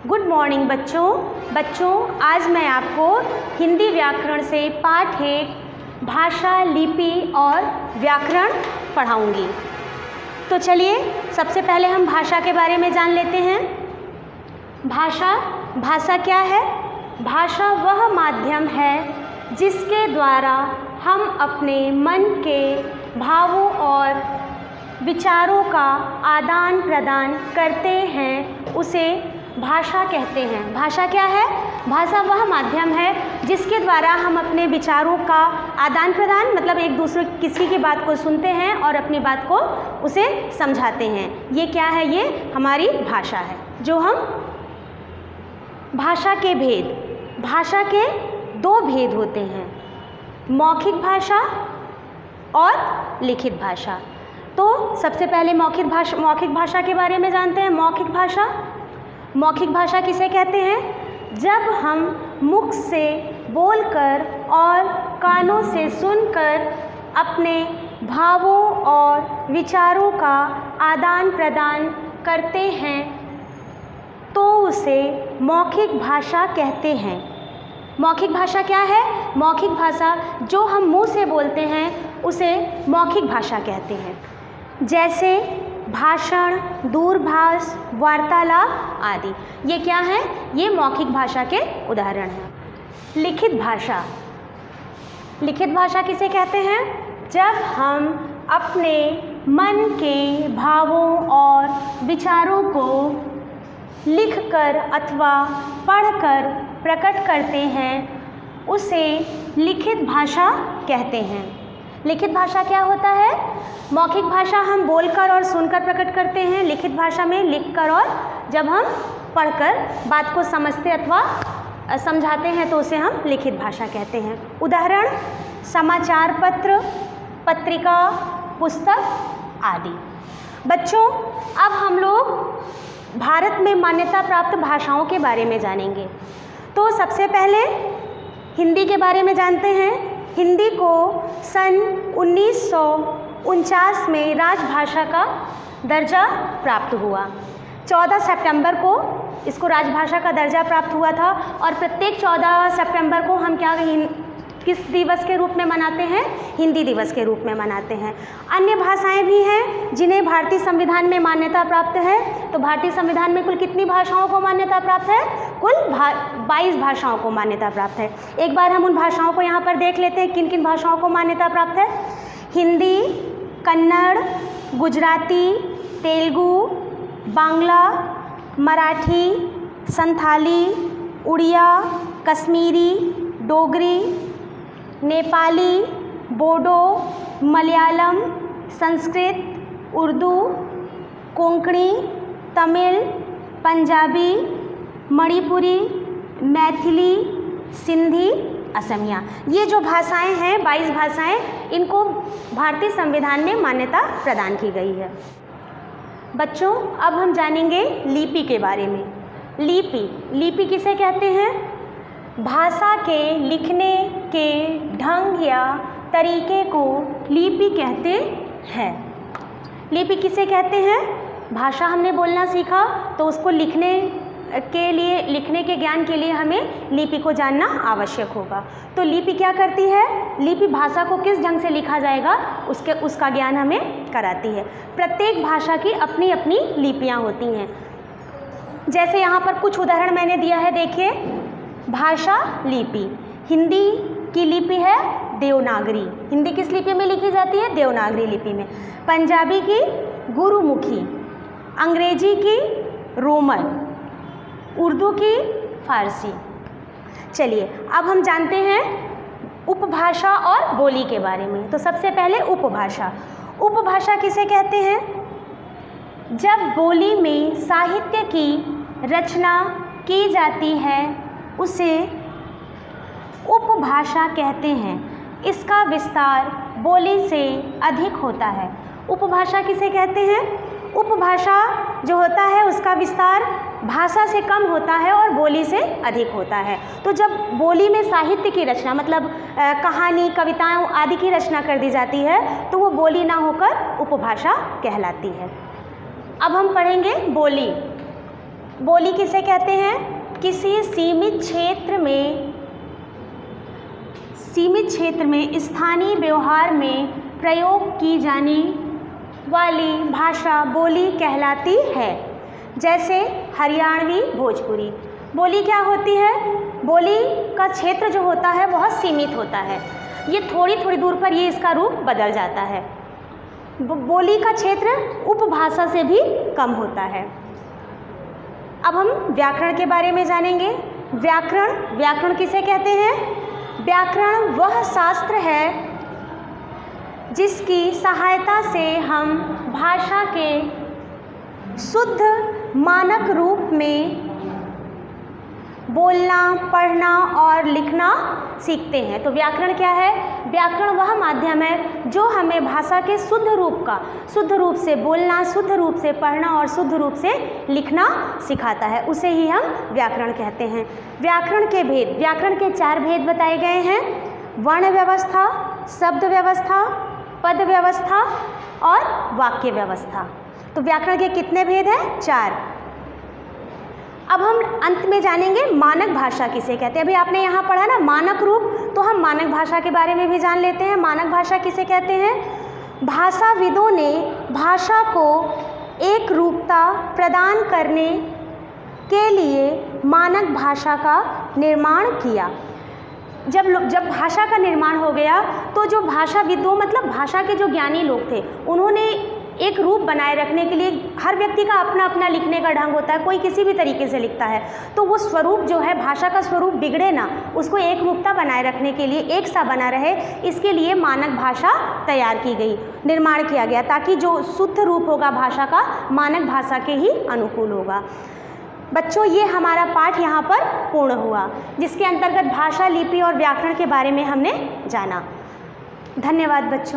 Good morning बच्चों आज मैं आपको हिंदी व्याकरण से पाठ 1 भाषा, लिपि और व्याकरण पढ़ाऊंगी। तो चलिए सबसे पहले हम भाषा के बारे में जान लेते हैं। भाषा क्या है? भाषा वह माध्यम है जिसके द्वारा हम अपने मन के भावों और विचारों का आदान प्रदान करते हैं, उसे भाषा कहते हैं। भाषा क्या है? भाषा वह माध्यम है जिसके द्वारा हम अपने विचारों का आदान प्रदान मतलब एक दूसरे किसी की बात को सुनते हैं और अपनी बात को उसे समझाते हैं। ये क्या है? ये हमारी भाषा है। जो हम भाषा के भाषा के 2 भेद होते हैं, मौखिक भाषा और लिखित भाषा। तो सबसे पहले मौखिक भाषा के बारे में जानते हैं। मौखिक भाषा किसे कहते हैं? जब हम मुख से बोलकर और कानों से सुनकर अपने भावों और विचारों का आदान प्रदान करते हैं तो उसे मौखिक भाषा कहते हैं। मौखिक भाषा क्या है? मौखिक भाषा जो हम मुंह से बोलते हैं उसे मौखिक भाषा कहते हैं। जैसे भाषण, दूरभाष, वार्तालाप आदि। ये क्या है? ये मौखिक भाषा के उदाहरण हैं। लिखित भाषा किसे कहते हैं? जब हम अपने मन के भावों और विचारों को लिखकर अथवा पढ़कर प्रकट करते हैं, उसे लिखित भाषा कहते हैं। लिखित भाषा क्या होता है? मौखिक भाषा हम बोलकर और सुनकर प्रकट करते हैं। लिखित भाषा में लिखकर और जब हम पढ़कर बात को समझते अथवा समझाते हैं तो उसे हम लिखित भाषा कहते हैं। उदाहरण समाचार पत्र, पत्रिका, पुस्तक आदि। बच्चों अब हम लोग भारत में मान्यता प्राप्त भाषाओं के बारे में जानेंगे। तो सबसे पहले हिंदी के बारे में जानते हैं। हिंदी को सन 1949 में राजभाषा का दर्जा प्राप्त हुआ। 14 सितंबर को इसको राजभाषा का दर्जा प्राप्त हुआ था और प्रत्येक 14 सितंबर को हम किस दिवस के रूप में मनाते हैं? हिंदी दिवस के रूप में मनाते हैं। अन्य भाषाएं भी हैं जिन्हें भारतीय संविधान में मान्यता प्राप्त है। तो भारतीय संविधान में कुल कितनी भाषाओं को मान्यता प्राप्त है? कुल 22 भाषाओं को मान्यता प्राप्त है। एक बार हम उन भाषाओं को यहाँ पर देख लेते हैं किन किन भाषाओं को मान्यता प्राप्त है। हिंदी, कन्नड़, गुजराती, तेलुगु, बांग्ला, मराठी, संथाली, उड़िया, कश्मीरी, डोगरी, नेपाली, बोडो, मलयालम, संस्कृत, उर्दू, कोंकणी, तमिल, पंजाबी, मणिपुरी, मैथिली, सिंधी, असमिया। ये जो भाषाएं हैं 22 भाषाएं, इनको भारतीय संविधान में मान्यता प्रदान की गई है। बच्चों अब हम जानेंगे लिपि के बारे में। लिपि किसे कहते हैं? भाषा के लिखने के ढंग या तरीके को लिपि कहते हैं। लिपि किसे कहते हैं? भाषा हमने बोलना सीखा तो उसको लिखने के ज्ञान के लिए हमें लिपि को जानना आवश्यक होगा। तो लिपि क्या करती है? लिपि भाषा को किस ढंग से लिखा जाएगा उसका ज्ञान हमें कराती है। प्रत्येक भाषा की अपनी अपनी लिपियाँ होती हैं। जैसे यहाँ पर कुछ उदाहरण मैंने दिया है, देखिए। भाषा लिपि, हिंदी की लिपि है देवनागरी। हिंदी किस लिपि में लिखी जाती है? देवनागरी लिपि में। पंजाबी की गुरुमुखी, अंग्रेजी की रोमन, उर्दू की फारसी। चलिए अब हम जानते हैं उपभाषा और बोली के बारे में। तो सबसे पहले उपभाषा किसे कहते हैं? जब बोली में साहित्य की रचना की जाती है उसे उपभाषा कहते हैं। इसका विस्तार बोली से अधिक होता है। उपभाषा किसे कहते हैं? उपभाषा जो होता है उसका विस्तार भाषा से कम होता है और बोली से अधिक होता है। तो जब बोली में साहित्य की रचना मतलब कहानी, कविताओं आदि की रचना कर दी जाती है तो वो बोली ना होकर उपभाषा कहलाती है। अब हम पढ़ेंगे बोली। बोली किसे कहते हैं? किसी सीमित क्षेत्र में स्थानीय व्यवहार में प्रयोग की जाने वाली भाषा बोली कहलाती है। जैसे हरियाणवी भोजपुरी। बोली क्या होती है? बोली का क्षेत्र जो होता है बहुत सीमित होता है, ये थोड़ी थोड़ी दूर पर ये इसका रूप बदल जाता है। बोली का क्षेत्र उपभाषा से भी कम होता है। अब हम व्याकरण के बारे में जानेंगे। व्याकरण किसे कहते हैं? व्याकरण वह शास्त्र है जिसकी सहायता से हम भाषा के शुद्ध मानक रूप में बोलना, पढ़ना और लिखना सीखते हैं। तो व्याकरण क्या है? व्याकरण वह माध्यम है जो हमें भाषा के शुद्ध रूप से बोलना, शुद्ध रूप से पढ़ना और शुद्ध रूप से लिखना सिखाता है, उसे ही हम व्याकरण कहते हैं। व्याकरण के 4 भेद बताए गए हैं: वर्ण व्यवस्था, शब्द व्यवस्था, पद व्यवस्था और वाक्य व्यवस्था। तो व्याकरण के कितने भेद हैं? 4। अब हम अंत में जानेंगे मानक भाषा किसे कहते हैं। अभी आपने यहाँ पढ़ा ना मानक रूप, तो हम मानक भाषा के बारे में भी जान लेते हैं। मानक भाषा किसे कहते हैं? भाषाविदों ने भाषा को एक रूपता प्रदान करने के लिए मानक भाषा का निर्माण किया। जब भाषा का निर्माण हो गया तो जो भाषाविदों मतलब भाषा के जो ज्ञानी लोग थे, उन्होंने एक रूप बनाए रखने के लिए, हर व्यक्ति का अपना अपना लिखने का ढंग होता है, कोई किसी भी तरीके से लिखता है, तो वो स्वरूप जो है भाषा का स्वरूप बिगड़े ना, उसको एक रूपता बनाए रखने के लिए, एक सा बना रहे, इसके लिए मानक भाषा तैयार की गई, निर्माण किया गया, ताकि जो शुद्ध रूप होगा भाषा का मानक भाषा के ही अनुकूल होगा। बच्चों, ये हमारा पाठ यहाँ पर पूर्ण हुआ, जिसके अंतर्गत भाषा, लिपि और व्याकरण के बारे में हमने जाना। धन्यवाद बच्चों।